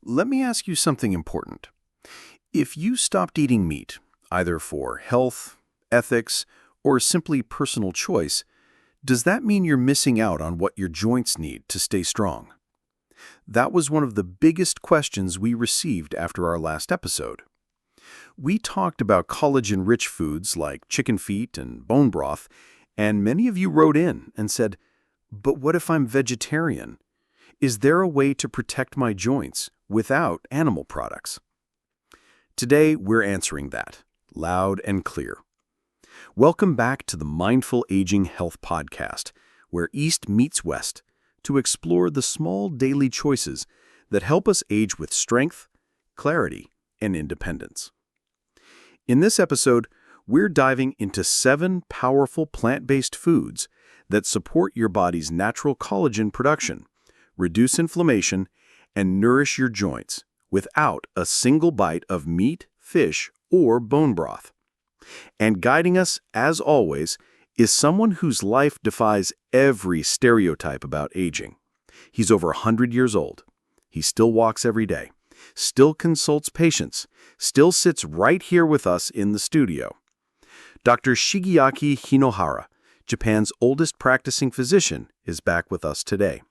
Let me ask you something important. If you stopped eating meat, either for health, ethics, or simply personal choice, does that mean you're missing out on what your joints need to stay strong? That was one of the biggest questions we received after our last episode. We talked about collagen-rich foods like chicken feet and bone broth, and many of you wrote in and said, "But what if I'm vegetarian? Is there a way to protect my joints without animal products?" Today, we're answering that, loud and clear. Welcome back to the Mindful Aging Health Podcast, where East meets West, to explore the small daily choices that help us age with strength, clarity, and independence. In this episode, we're diving into 7 powerful plant-based foods that support your body's natural collagen production, reduce inflammation, and nourish your joints without a single bite of meat, fish, or bone broth. And guiding us, as always, is someone whose life defies every stereotype about aging. He's over 100 years old. He still walks every day, still consults patients, still sits right here with us in the studio. Dr. Shigiyaki Hinohara, Japan's oldest practicing physician, is back with us today.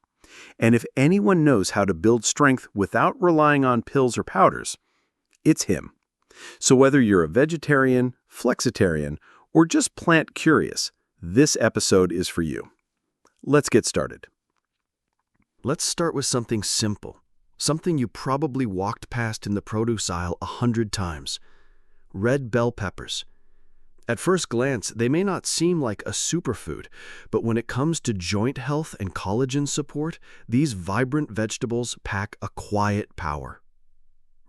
And if anyone knows how to build strength without relying on pills or powders, it's him. So whether you're a vegetarian, flexitarian, or just plant curious, this episode is for you. Let's get started. Let's start with something simple, something you probably walked past in the produce aisle 100 times. Red bell peppers. At first glance, they may not seem like a superfood, but when it comes to joint health and collagen support, these vibrant vegetables pack a quiet power.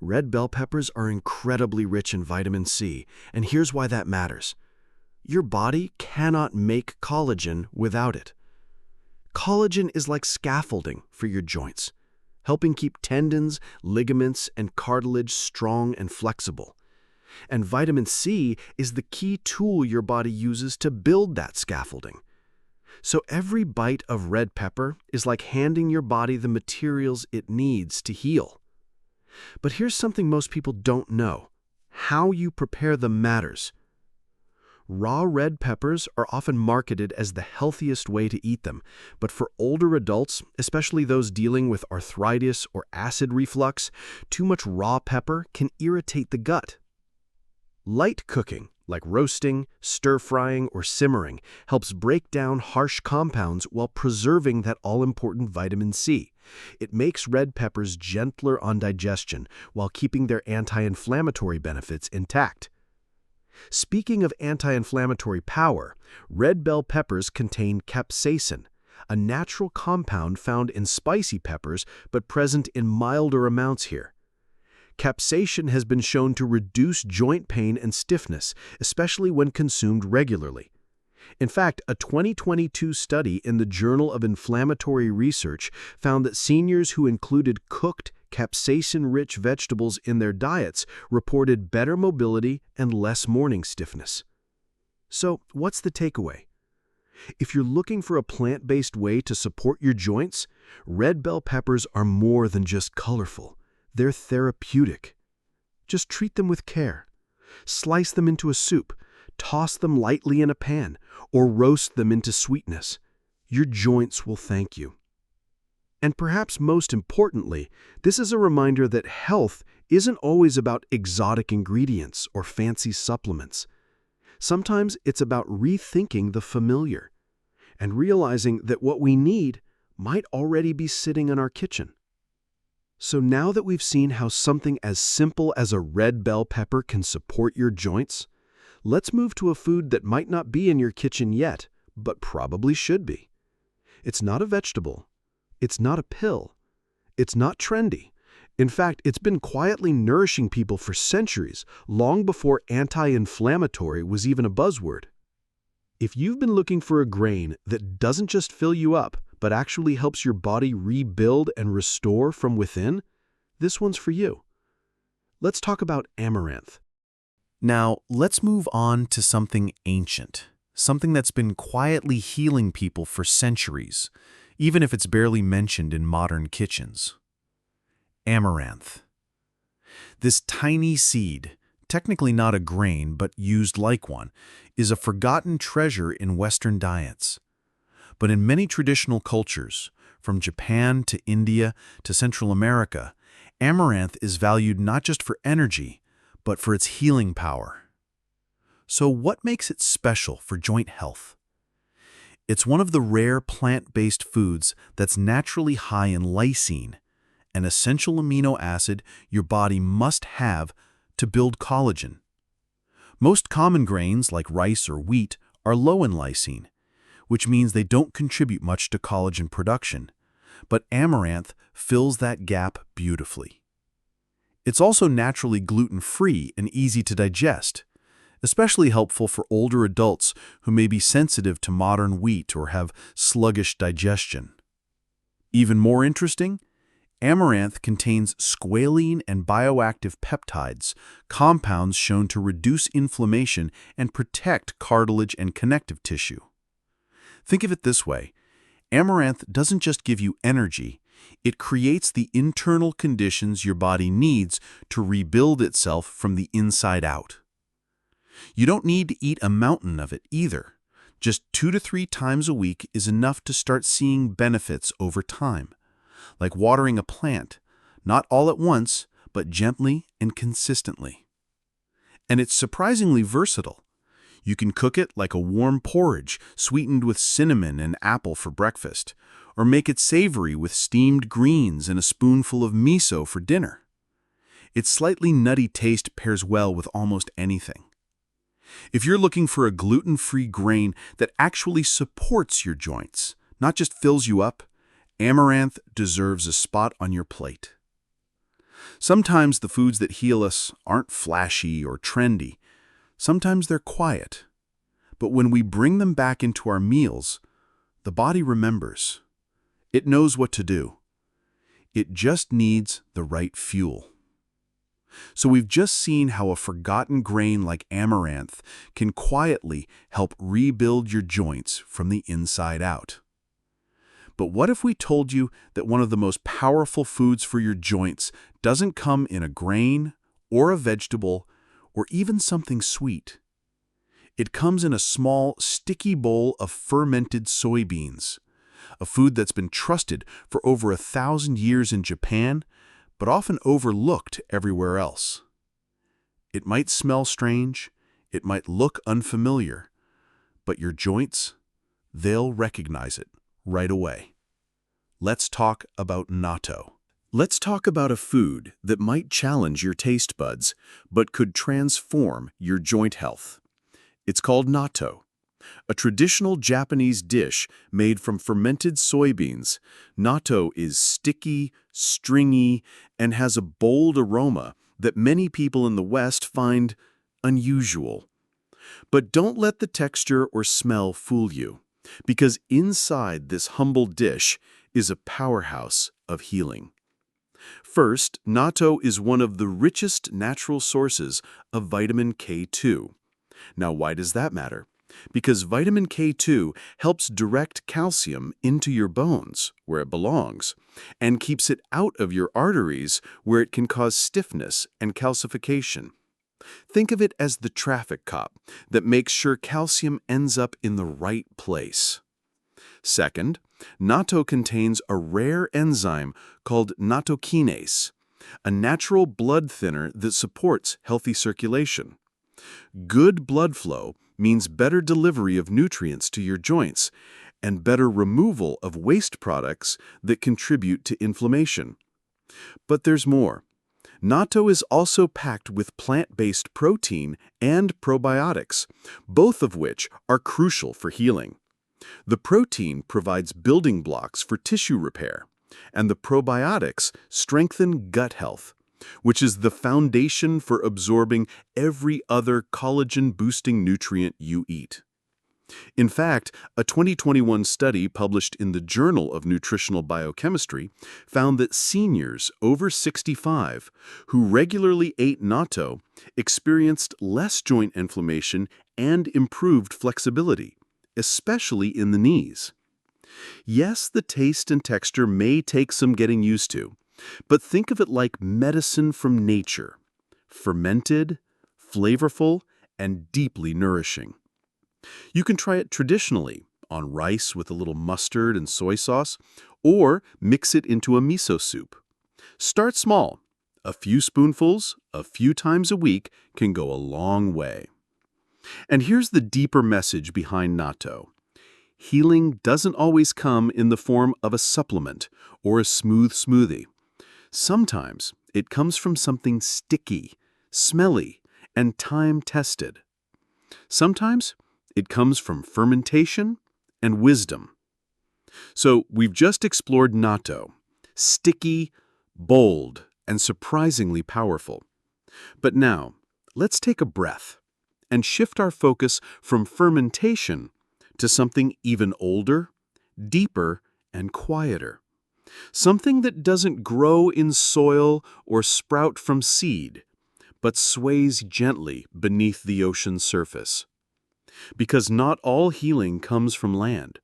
Red bell peppers are incredibly rich in vitamin C, and here's why that matters. Your body cannot make collagen without it. Collagen is like scaffolding for your joints, helping keep tendons, ligaments, and cartilage strong and flexible. And vitamin C is the key tool your body uses to build that scaffolding. So every bite of red pepper is like handing your body the materials it needs to heal. But here's something most people don't know. How you prepare them matters. Raw red peppers are often marketed as the healthiest way to eat them, but for older adults, especially those dealing with arthritis or acid reflux, too much raw pepper can irritate the gut. Light cooking, like roasting, stir-frying, or simmering, helps break down harsh compounds while preserving that all-important vitamin C. It makes red peppers gentler on digestion while keeping their anti-inflammatory benefits intact. Speaking of anti-inflammatory power, red bell peppers contain capsaicin, a natural compound found in spicy peppers but present in milder amounts here. Capsaicin has been shown to reduce joint pain and stiffness, especially when consumed regularly. In fact, a 2022 study in the Journal of Inflammatory Research found that seniors who included cooked, capsaicin-rich vegetables in their diets reported better mobility and less morning stiffness. So, what's the takeaway? If you're looking for a plant-based way to support your joints, red bell peppers are more than just colorful. They're therapeutic. Just treat them with care. Slice them into a soup, toss them lightly in a pan, or roast them into sweetness. Your joints will thank you. And perhaps most importantly, this is a reminder that health isn't always about exotic ingredients or fancy supplements. Sometimes it's about rethinking the familiar and realizing that what we need might already be sitting in our kitchen. So now that we've seen how something as simple as a red bell pepper can support your joints, let's move to a food that might not be in your kitchen yet, but probably should be. It's not a vegetable. It's not a pill. It's not trendy. In fact, it's been quietly nourishing people for centuries, long before anti-inflammatory was even a buzzword. If you've been looking for a grain that doesn't just fill you up, but actually helps your body rebuild and restore from within, this one's for you. Let's talk about amaranth. Now, let's move on to something ancient, something that's been quietly healing people for centuries, even if it's barely mentioned in modern kitchens. Amaranth. This tiny seed, technically not a grain but used like one, is a forgotten treasure in Western diets. But in many traditional cultures, from Japan to India to Central America, amaranth is valued not just for energy, but for its healing power. So what makes it special for joint health? It's one of the rare plant-based foods that's naturally high in lysine, an essential amino acid your body must have to build collagen. Most common grains like rice or wheat are low in lysine, which means they don't contribute much to collagen production, but amaranth fills that gap beautifully. It's also naturally gluten-free and easy to digest, especially helpful for older adults who may be sensitive to modern wheat or have sluggish digestion. Even more interesting, amaranth contains squalene and bioactive peptides, compounds shown to reduce inflammation and protect cartilage and connective tissue. Think of it this way: amaranth doesn't just give you energy, it creates the internal conditions your body needs to rebuild itself from the inside out. You don't need to eat a mountain of it either. Just 2 to 3 times a week is enough to start seeing benefits over time. Like watering a plant, not all at once, but gently and consistently. And it's surprisingly versatile. You can cook it like a warm porridge, sweetened with cinnamon and apple for breakfast, or make it savory with steamed greens and a spoonful of miso for dinner. Its slightly nutty taste pairs well with almost anything. If you're looking for a gluten-free grain that actually supports your joints, not just fills you up, amaranth deserves a spot on your plate. Sometimes the foods that heal us aren't flashy or trendy. Sometimes they're quiet. But when we bring them back into our meals, the body remembers. It knows what to do. It just needs the right fuel. So we've just seen how a forgotten grain like amaranth can quietly help rebuild your joints from the inside out. But what if we told you that one of the most powerful foods for your joints doesn't come in a grain or a vegetable or even something sweet? It comes in a small, sticky bowl of fermented soybeans, a food that's been trusted for over 1,000 years in Japan, but often overlooked everywhere else. It might smell strange, it might look unfamiliar, but your joints, they'll recognize it right away. Let's talk about natto. Let's talk about a food that might challenge your taste buds, but could transform your joint health. It's called natto, a traditional Japanese dish made from fermented soybeans. Natto is sticky, stringy, and has a bold aroma that many people in the West find unusual. But don't let the texture or smell fool you, because inside this humble dish is a powerhouse of healing. First, natto is one of the richest natural sources of vitamin K2. Now, why does that matter? Because vitamin K2 helps direct calcium into your bones, where it belongs, and keeps it out of your arteries, where it can cause stiffness and calcification. Think of it as the traffic cop that makes sure calcium ends up in the right place. Second, natto contains a rare enzyme called nattokinase, a natural blood thinner that supports healthy circulation. Good blood flow means better delivery of nutrients to your joints and better removal of waste products that contribute to inflammation. But there's more. Natto is also packed with plant-based protein and probiotics, both of which are crucial for healing. The protein provides building blocks for tissue repair, and the probiotics strengthen gut health, which is the foundation for absorbing every other collagen-boosting nutrient you eat. In fact, a 2021 study published in the Journal of Nutritional Biochemistry found that seniors over 65 who regularly ate natto experienced less joint inflammation and improved flexibility, especially in the knees. Yes, the taste and texture may take some getting used to, But think of it like medicine from nature, fermented, flavorful, and deeply nourishing. You can try it traditionally, on rice with a little mustard and soy sauce, or mix it into a miso soup. Start small. A few spoonfuls, a few times a week, can go a long way. And here's the deeper message behind natto. Healing doesn't always come in the form of a supplement or a smooth smoothie. Sometimes it comes from something sticky, smelly, and time-tested. Sometimes it comes from fermentation and wisdom. So we've just explored natto, sticky, bold, and surprisingly powerful. But now, let's take a breath and shift our focus from fermentation to something even older, deeper, and quieter. Something that doesn't grow in soil or sprout from seed, but sways gently beneath the ocean's surface. Because not all healing comes from land.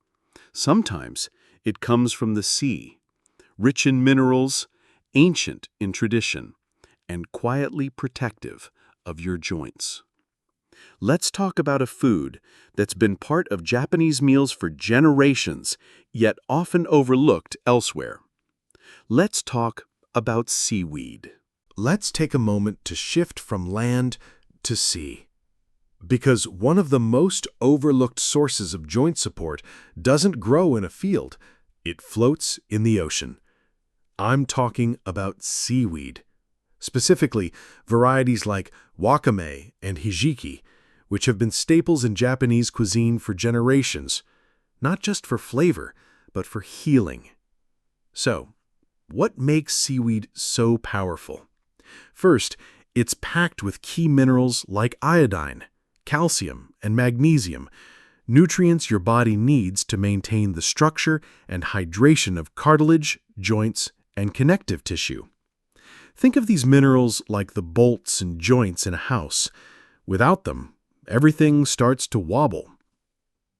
Sometimes it comes from the sea, rich in minerals, ancient in tradition, and quietly protective of your joints. Let's talk about a food that's been part of Japanese meals for generations, yet often overlooked elsewhere. Let's talk about seaweed. Let's take a moment to shift from land to sea. Because one of the most overlooked sources of joint support doesn't grow in a field, it floats in the ocean. I'm talking about seaweed. Specifically, varieties like wakame and hijiki, which have been staples in Japanese cuisine for generations, not just for flavor, but for healing. So, what makes seaweed so powerful? First, it's packed with key minerals like iodine, calcium, and magnesium, nutrients your body needs to maintain the structure and hydration of cartilage, joints, and connective tissue. Think of these minerals like the bolts and joints in a house. Without them, everything starts to wobble.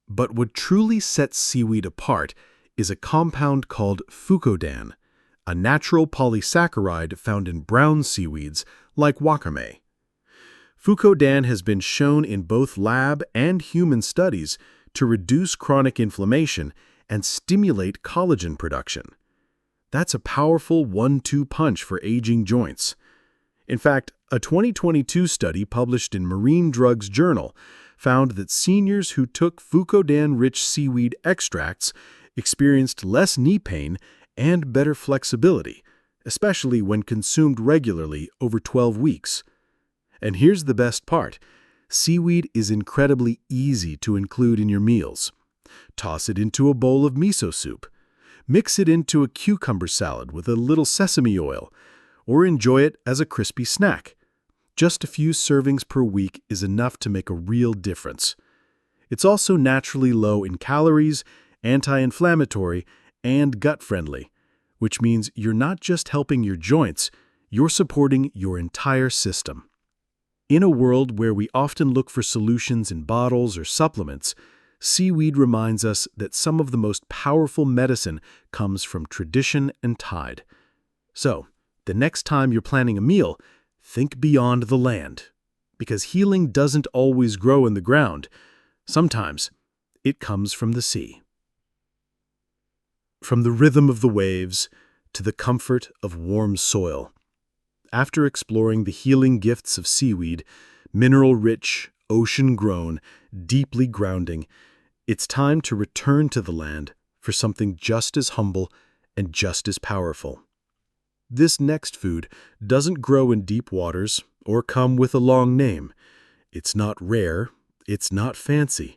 But what truly sets seaweed apart is a compound called fukodan, a natural polysaccharide found in brown seaweeds like wakame. Fukodan has been shown in both lab and human studies to reduce chronic inflammation and stimulate collagen production. That's a powerful 1-2 punch for aging joints. In fact, a 2022 study published in Marine Drugs Journal found that seniors who took Fukodan-rich seaweed extracts experienced less knee pain and better flexibility, especially when consumed regularly over 12 weeks. And here's the best part. Seaweed is incredibly easy to include in your meals. Toss it into a bowl of miso soup. Mix it into a cucumber salad with a little sesame oil, or enjoy it as a crispy snack. Just a few servings per week is enough to make a real difference. It's also naturally low in calories, anti-inflammatory, and gut-friendly, which means you're not just helping your joints, you're supporting your entire system. In a world where we often look for solutions in bottles or supplements, seaweed reminds us that some of the most powerful medicine comes from tradition and tide. So, the next time you're planning a meal, think beyond the land. Because healing doesn't always grow in the ground. Sometimes it comes from the sea. From the rhythm of the waves to the comfort of warm soil. After exploring the healing gifts of seaweed, mineral-rich, ocean-grown, deeply grounding, it's time to return to the land for something just as humble and just as powerful. This next food doesn't grow in deep waters or come with a long name. It's not rare, it's not fancy,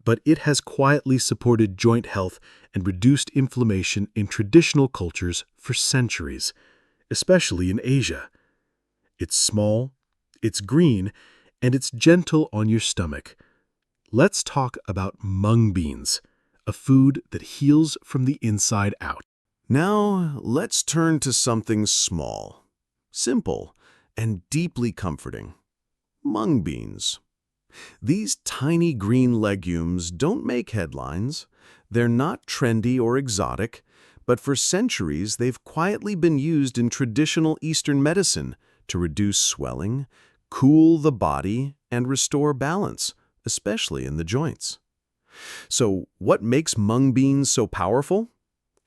but it has quietly supported joint health and reduced inflammation in traditional cultures for centuries, especially in Asia. It's small, it's green, and it's gentle on your stomach. Let's talk about mung beans, a food that heals from the inside out. Now, let's turn to something small, simple, and deeply comforting. Mung beans. These tiny green legumes don't make headlines. They're not trendy or exotic, But for centuries, they've quietly been used in traditional Eastern medicine to reduce swelling, cool the body, and restore balance, especially in the joints. So, what makes mung beans so powerful?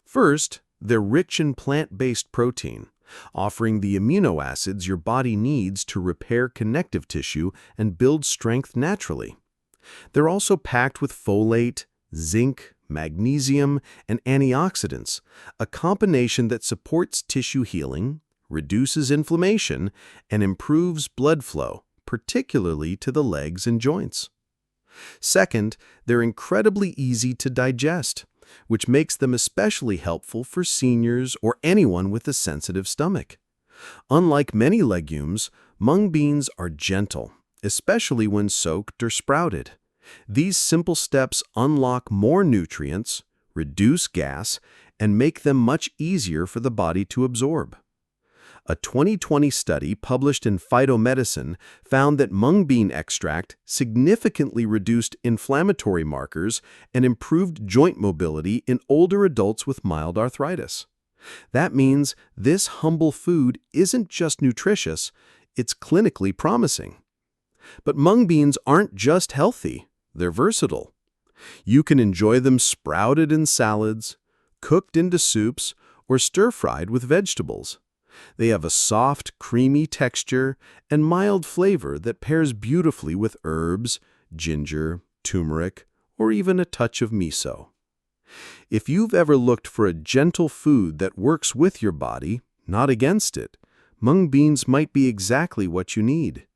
First, they're rich in plant-based protein, offering the amino acids your body needs to repair connective tissue and build strength naturally. They're also packed with folate, zinc, magnesium, and antioxidants, a combination that supports tissue healing, reduces inflammation, and improves blood flow, particularly to the legs and joints. Second, they're incredibly easy to digest, which makes them especially helpful for seniors or anyone with a sensitive stomach. Unlike many legumes, mung beans are gentle, especially when soaked or sprouted. These simple steps unlock more nutrients, reduce gas, and make them much easier for the body to absorb. A 2020 study published in Phytomedicine found that mung bean extract significantly reduced inflammatory markers and improved joint mobility in older adults with mild arthritis. That means this humble food isn't just nutritious, it's clinically promising. But mung beans aren't just healthy, they're versatile. You can enjoy them sprouted in salads, cooked into soups, or stir-fried with vegetables. They have a soft, creamy texture and mild flavor that pairs beautifully with herbs, ginger, turmeric, or even a touch of miso. If you've ever looked for a gentle food that works with your body, not against it, mung beans might be exactly what you need.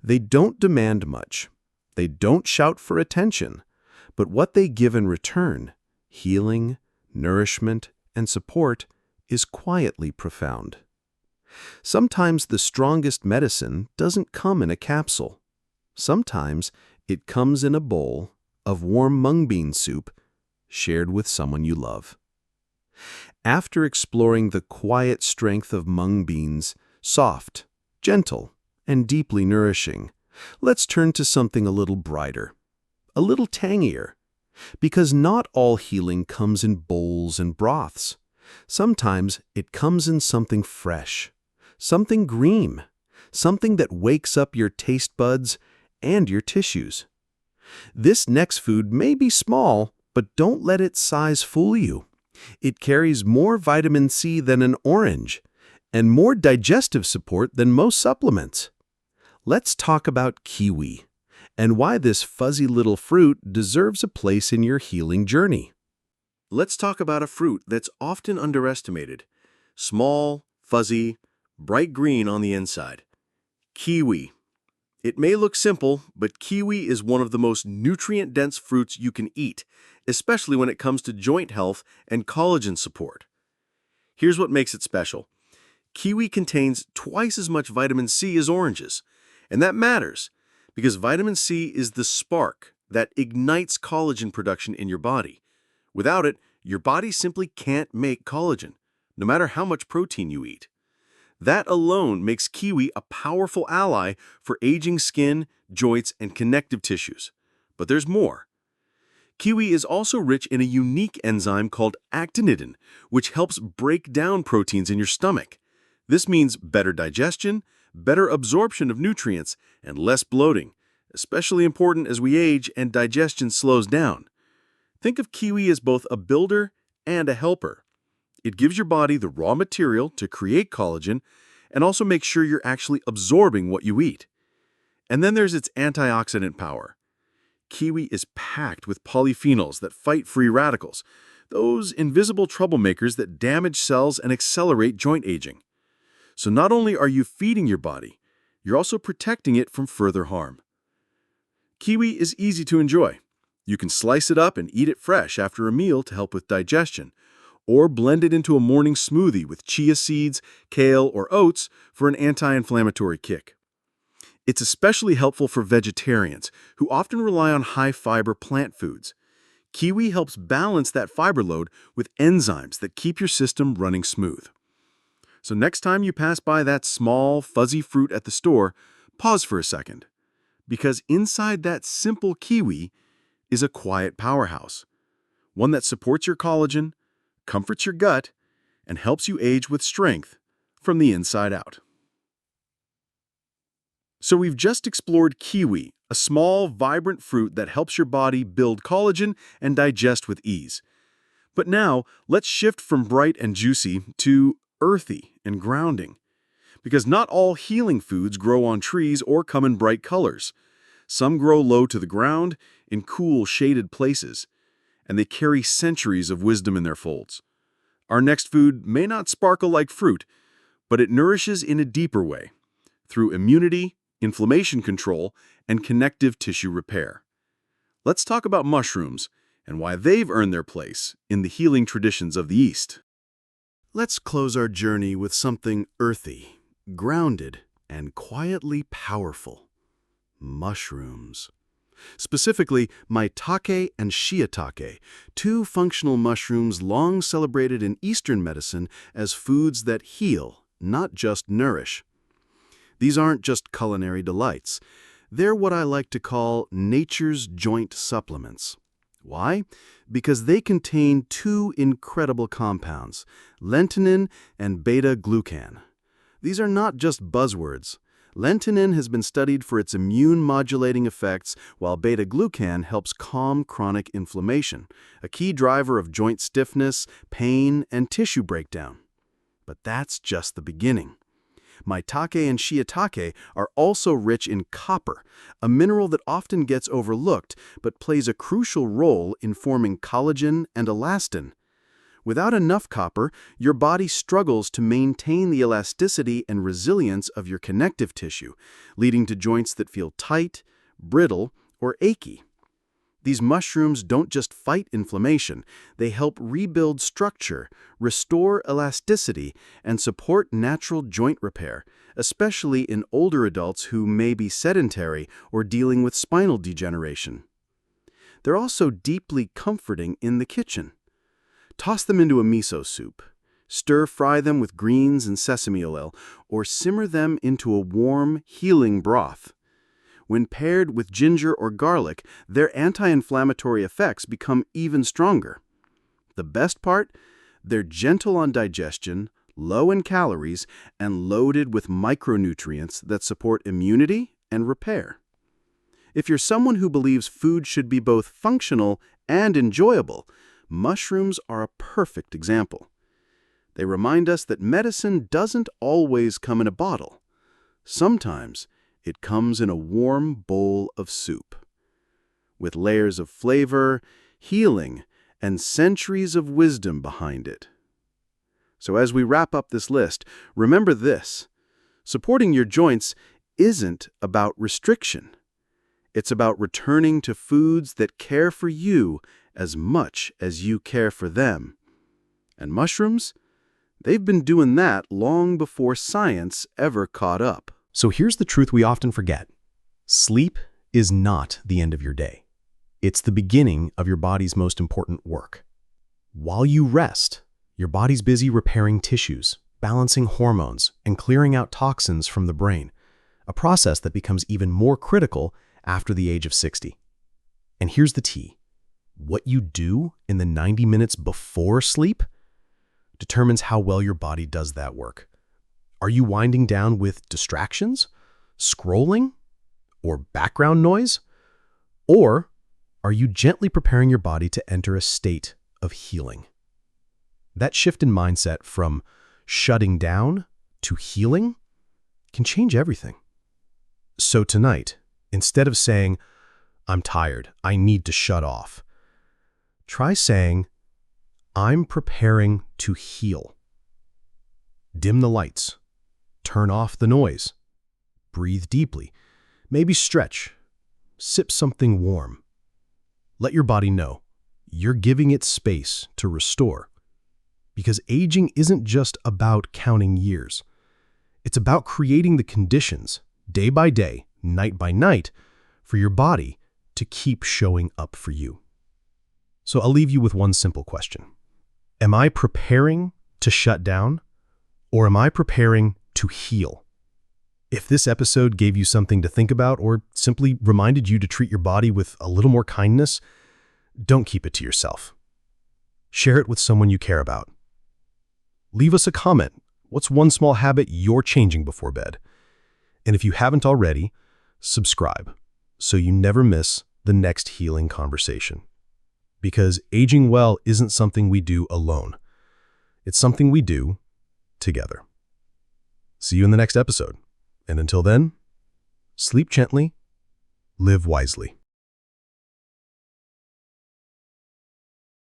They don't demand much. They don't shout for attention. But what they give in return, healing, nourishment, and support, is quietly profound. Sometimes the strongest medicine doesn't come in a capsule. Sometimes it comes in a bowl of warm mung bean soup shared with someone you love. After exploring the quiet strength of mung beans, soft, gentle, and deeply nourishing, let's turn to something a little brighter, a little tangier. Because not all healing comes in bowls and broths. Sometimes it comes in something fresh, something green, something that wakes up your taste buds and your tissues. This next food may be small, but don't let its size fool you. It carries more vitamin C than an orange and more digestive support than most supplements. Let's talk about kiwi and why this fuzzy little fruit deserves a place in your healing journey. Let's talk about a fruit that's often underestimated. Small, fuzzy, bright green on the inside. Kiwi. It may look simple, but kiwi is one of the most nutrient-dense fruits you can eat, especially when it comes to joint health and collagen support. Here's what makes it special. Kiwi contains twice as much vitamin C as oranges, and that matters because vitamin C is the spark that ignites collagen production in your body. Without it, your body simply can't make collagen, no matter how much protein you eat. That alone makes kiwi a powerful ally for aging skin, joints, and connective tissues. But there's more. Kiwi is also rich in a unique enzyme called actinidin, which helps break down proteins in your stomach. This means better digestion, better absorption of nutrients, and less bloating, especially important as we age and digestion slows down. Think of kiwi as both a builder and a helper. It gives your body the raw material to create collagen and also makes sure you're actually absorbing what you eat. And then there's its antioxidant power. Kiwi is packed with polyphenols that fight free radicals, those invisible troublemakers that damage cells and accelerate joint aging. So not only are you feeding your body, you're also protecting it from further harm. Kiwi is easy to enjoy. You can slice it up and eat it fresh after a meal to help with digestion, or blend it into a morning smoothie with chia seeds, kale, or oats for an anti-inflammatory kick. It's especially helpful for vegetarians who often rely on high-fiber plant foods. Kiwi helps balance that fiber load with enzymes that keep your system running smooth. So next time you pass by that small, fuzzy fruit at the store, pause for a second. Because inside that simple kiwi is a quiet powerhouse. One that supports your collagen, comforts your gut, and helps you age with strength from the inside out. So we've just explored kiwi, a small, vibrant fruit that helps your body build collagen and digest with ease. But now, let's shift from bright and juicy to earthy and grounding. Because not all healing foods grow on trees or come in bright colors. Some grow low to the ground, in cool, shaded places, and they carry centuries of wisdom in their folds. Our next food may not sparkle like fruit, but it nourishes in a deeper way, through immunity, inflammation control, and connective tissue repair. Let's talk about mushrooms and why they've earned their place in the healing traditions of the East. Let's close our journey with something earthy, grounded, and quietly powerful. Mushrooms. Specifically, maitake and shiitake, two functional mushrooms long celebrated in Eastern medicine as foods that heal, not just nourish. These aren't just culinary delights. They're what I like to call nature's joint supplements. Why? Because they contain two incredible compounds, lentinin and beta-glucan. These are not just buzzwords. Lentinin has been studied for its immune-modulating effects, while beta-glucan helps calm chronic inflammation, a key driver of joint stiffness, pain, and tissue breakdown. But that's just the beginning. Maitake and shiitake are also rich in copper, a mineral that often gets overlooked but plays a crucial role in forming collagen and elastin. Without enough copper, your body struggles to maintain the elasticity and resilience of your connective tissue, leading to joints that feel tight, brittle, or achy. These mushrooms don't just fight inflammation, they help rebuild structure, restore elasticity, and support natural joint repair, especially in older adults who may be sedentary or dealing with spinal degeneration. They're also deeply comforting in the kitchen. Toss them into a miso soup. Stir-fry them with greens and sesame oil, or simmer them into a warm, healing broth. When paired with ginger or garlic, their anti-inflammatory effects become even stronger. The best part? They're gentle on digestion, low in calories, and loaded with micronutrients that support immunity and repair. If you're someone who believes food should be both functional and enjoyable, mushrooms are a perfect example. They remind us that medicine doesn't always come in a bottle. Sometimes it comes in a warm bowl of soup, with layers of flavor, healing, and centuries of wisdom behind it. So as we wrap up this list, remember this: supporting your joints isn't about restriction. It's about returning to foods that care for you as much as you care for them. And mushrooms? They've been doing that long before science ever caught up. So here's the truth we often forget. Sleep is not the end of your day. It's the beginning of your body's most important work. While you rest, your body's busy repairing tissues, balancing hormones, and clearing out toxins from the brain, a process that becomes even more critical after the age of 60. And here's the tea. What you do in the 90 minutes before sleep determines how well your body does that work. Are you winding down with distractions, scrolling, or background noise? Or are you gently preparing your body to enter a state of healing? That shift in mindset from shutting down to healing can change everything. So tonight, instead of saying, "I'm tired, I need to shut off," try saying, "I'm preparing to heal." Dim the lights. Turn off the noise. Breathe deeply. Maybe stretch. Sip something warm. Let your body know you're giving it space to restore. Because aging isn't just about counting years. It's about creating the conditions, day by day, night by night, for your body to keep showing up for you. So I'll leave you with one simple question. Am I preparing to shut down, or am I preparing to heal? If this episode gave you something to think about or simply reminded you to treat your body with a little more kindness, don't keep it to yourself. Share it with someone you care about. Leave us a comment. What's one small habit you're changing before bed? And if you haven't already, subscribe so you never miss the next healing conversation. Because aging well isn't something we do alone. It's something we do together. See you in the next episode. And until then, sleep gently, live wisely.